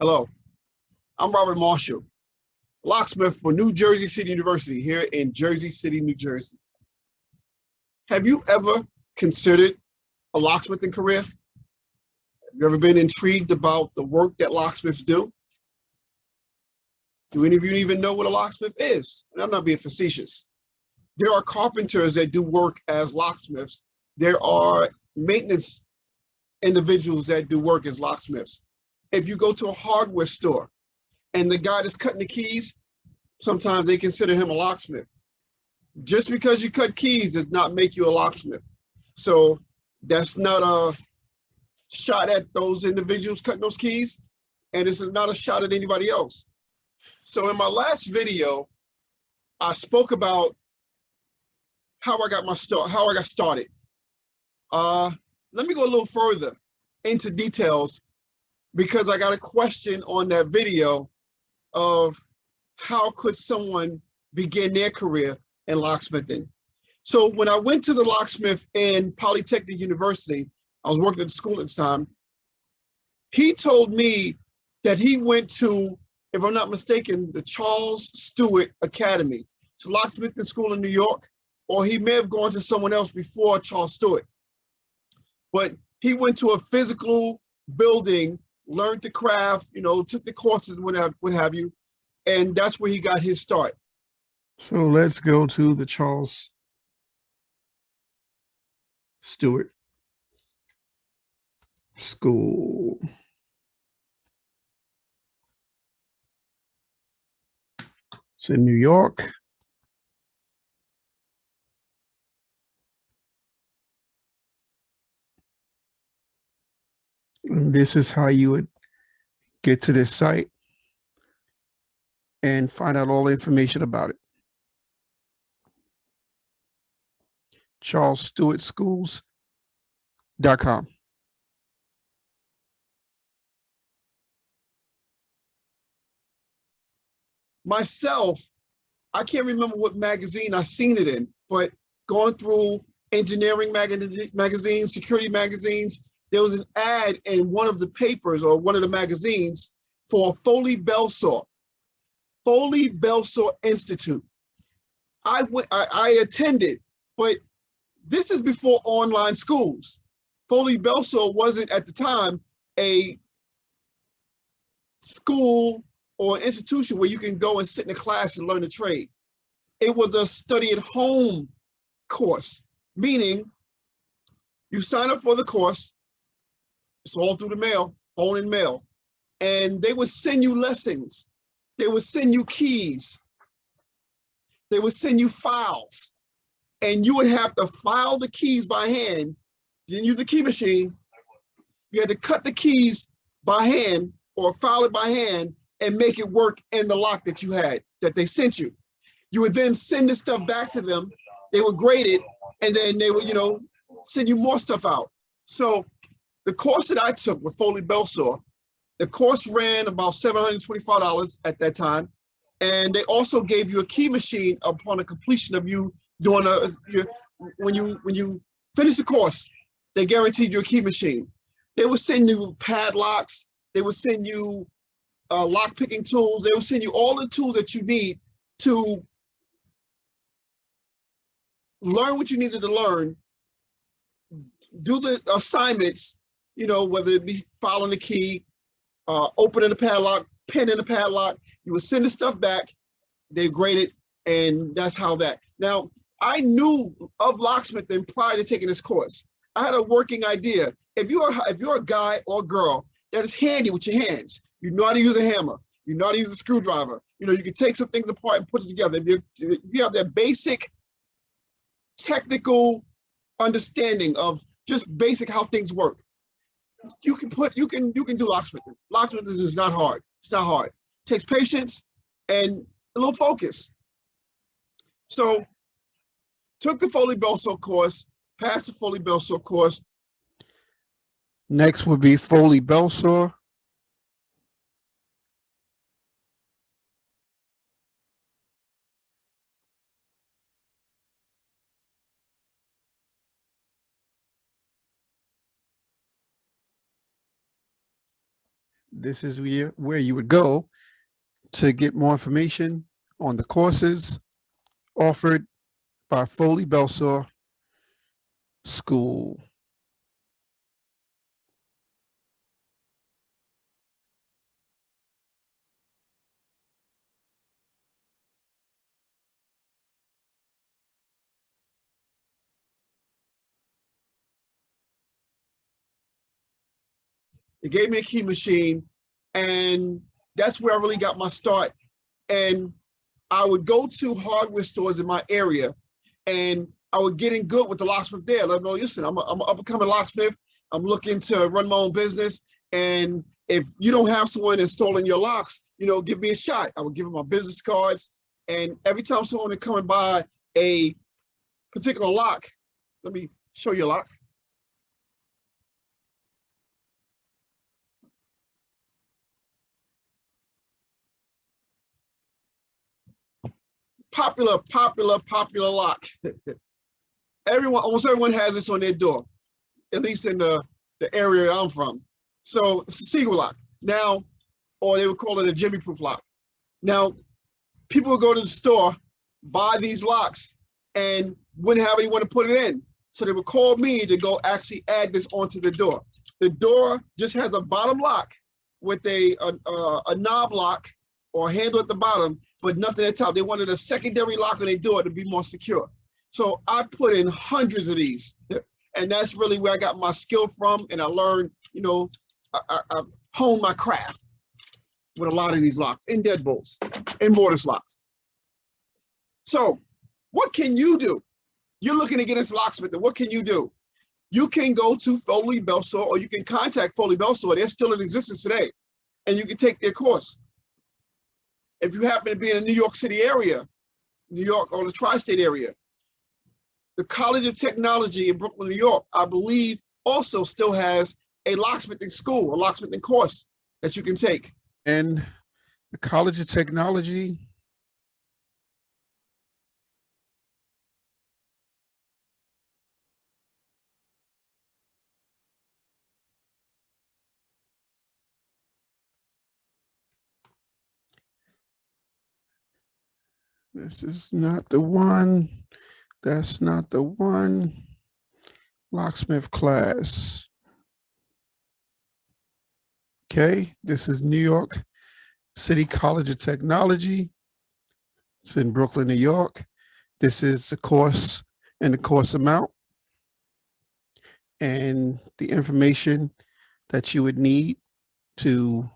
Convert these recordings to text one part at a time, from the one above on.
Hello, I'm Robert Marshall, locksmith for New Jersey City University here in Jersey City, New Jersey. Have you ever considered a locksmithing career? Have you ever been intrigued about the work that locksmiths do? Do any of you even know what a locksmith is? And I'm not being facetious. There are carpenters that do work as locksmiths. There are maintenance individuals that do work as locksmiths. If you go to a hardware store and the guy that's cutting the keys, sometimes they consider him a locksmith. Just because you cut keys does not make you a locksmith. So that's not a shot at those individuals cutting those keys, and it's not a shot at anybody else. So in my last video, I spoke about how I got started. Let me go a little further into details because I got a question on that video of how could someone begin their career in locksmithing. So when I went to the locksmith in Polytechnic University, I was working at the school at the time, he told me that he went to, if I'm not mistaken, the Charles Stewart Academy. It's a locksmithing school in New York, or he may have gone to someone else before Charles Stewart. But he went to a physical building, learned the craft, took the courses, what have you, and that's where he got his start. So let's go to the Charles Stewart School. It's in New York. And this is how you would get to this site and find out all the information about it. CharlesStewartSchools.com. Myself, I can't remember what magazine I seen it in, but going through engineering magazines, security magazines, there was an ad in one of the papers or one of the magazines for Foley Bell Saw Institute. I attended, but this is before online schools. Foley Bell Saw wasn't at the time a school or an institution where you can go and sit in a class and learn a trade. It was a study at home course, meaning you sign up for the course, it's all through the mail, phone and mail, and they would send you lessons. They would send you keys. They would send you files, and you would have to file the keys by hand. You didn't use the key machine. You had to cut the keys by hand or file it by hand and make it work in the lock that you had, that they sent you. You would then send this stuff back to them. They would grade it, and then they would, send you more stuff out. So the course that I took with Foley Bell Saw, the course ran about $725 at that time. And they also gave you a key machine upon the completion of you doing when you finish the course, they guaranteed you a key machine. They would send you padlocks. They would send you lock picking tools. They would send you all the tools that you need to learn what you needed to learn, do the assignments, whether it be filing the key, opening the padlock, pinning the padlock. You would send the stuff back, they grade it, and that's how that. Now, I knew of locksmithing prior to taking this course. I had a working idea. If you're a guy or girl that is handy with your hands, you know how to use a hammer, you know how to use a screwdriver, you can take some things apart and put it together. If you have that basic technical understanding of just basic how things work, you can do locksmithing. Locksmithing is not hard. It's not hard. It takes patience and a little focus. So took the Foley Bell Saw course, passed the Foley Bell Saw course. Next would be Foley Bell Saw. this is where you would go to get more information on the courses offered by Foley Belsaw School. They gave me a key machine, and that's where I really got my start. And I would go to hardware stores in my area, and I would get in good with the locksmith there. Let them know, listen, I'm an up-and-coming locksmith. I'm looking to run my own business. And if you don't have someone installing your locks, give me a shot. I would give them my business cards. And every time someone is coming by a particular lock, let me show you a lock. Popular lock. Almost everyone has this on their door, at least in the area I'm from. So it's a Seagull lock. Now, or they would call it a Jimmy proof lock. Now, people would go to the store, buy these locks, and wouldn't have anyone to put it in. So they would call me to go actually add this onto the door. The door just has a bottom lock with a knob lock or handle at the bottom, but nothing at the top. They wanted a secondary lock on their door to be more secure. So I put in hundreds of these, and that's really where I got my skill from. And I learned, I honed my craft with a lot of these locks and deadbolts and mortise locks. So what can you do? You're looking to get into locksmithing. What can you do? You can go to Foley Belsaw, or you can contact Foley Belsaw. They're still in existence today, and you can take their course. If you happen to be in the New York City area, New York or the tri-state area, the College of Technology in Brooklyn, New York, I believe also still has a locksmithing school, a locksmithing course that you can take. And the College of Technology, this is not the one. That's not the one. Locksmith class. Okay, this is New York City College of Technology. It's in Brooklyn, New York. This is the course and the course amount and the information that you would need to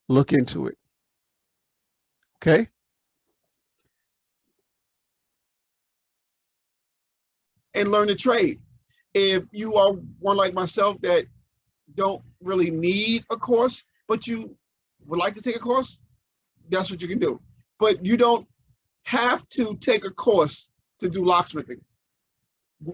look into it. Okay. And learn the trade. If you are one like myself that don't really need a course, but you would like to take a course, that's what you can do. But you don't have to take a course to do locksmithing.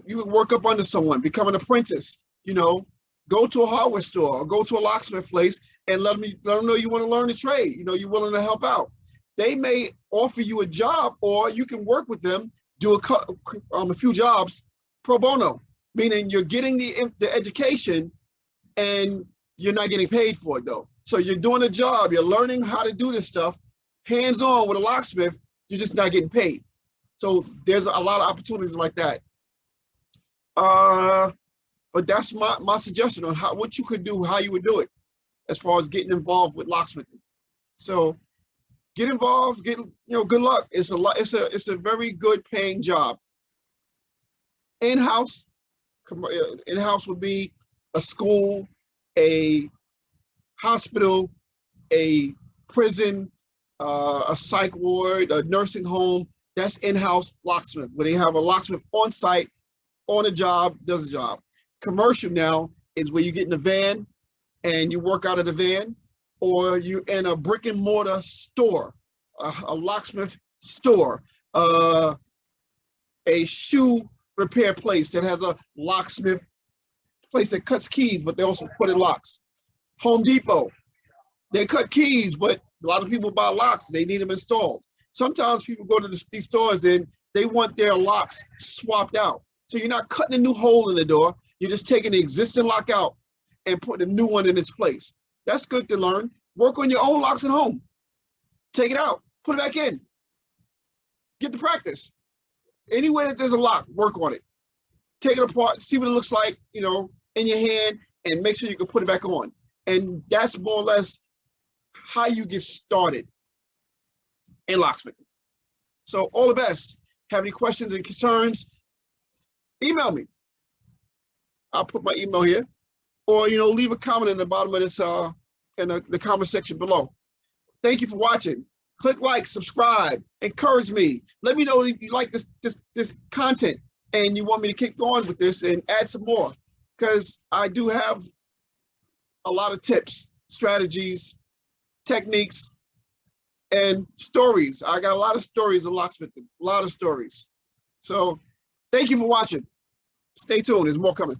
You can work up under someone, become an apprentice, go to a hardware store or go to a locksmith place and let them know you want to learn the trade. You're willing to help out. They may offer you a job, or you can work with them, do a few jobs pro bono, meaning you're getting the education and you're not getting paid for it though. So you're doing a job, you're learning how to do this stuff, hands-on with a locksmith, you're just not getting paid. So there's a lot of opportunities like that. But that's my suggestion on what you could do, how you would do it, as far as getting involved with locksmithing. So get involved, good luck. It's a very good paying job. In-house would be a school, a hospital, a prison, a psych ward, a nursing home. That's in-house locksmith, where they have a locksmith on site, on a job, does a job. Commercial now is where you get in a van and you work out of the van, or you in a brick and mortar store, a locksmith store, a shoe repair place that has a locksmith place that cuts keys, but they also put in locks. Home Depot, they cut keys, but a lot of people buy locks, they need them installed. Sometimes people go to these stores and they want their locks swapped out. So you're not cutting a new hole in the door, you're just taking the existing lock out and putting a new one in its place. That's good to learn. Work on your own locks at home. Take it out, put it back in. Get the practice. Anywhere that there's a lock, work on it. Take it apart, see what it looks like, you know, in your hand, and make sure you can put it back on. And that's more or less how you get started in locksmithing. So all the best. Have any questions and concerns, email me. I'll put my email here. Or, you know, leave a comment in the bottom of this, in the comment section below. Thank you for watching. Click like, subscribe, encourage me. Let me know if you like this content and you want me to keep going with this and add some more, because I do have a lot of tips, strategies, techniques, and stories. I got a lot of stories of locksmithing, a lot of stories. So thank you for watching. Stay tuned, there's more coming.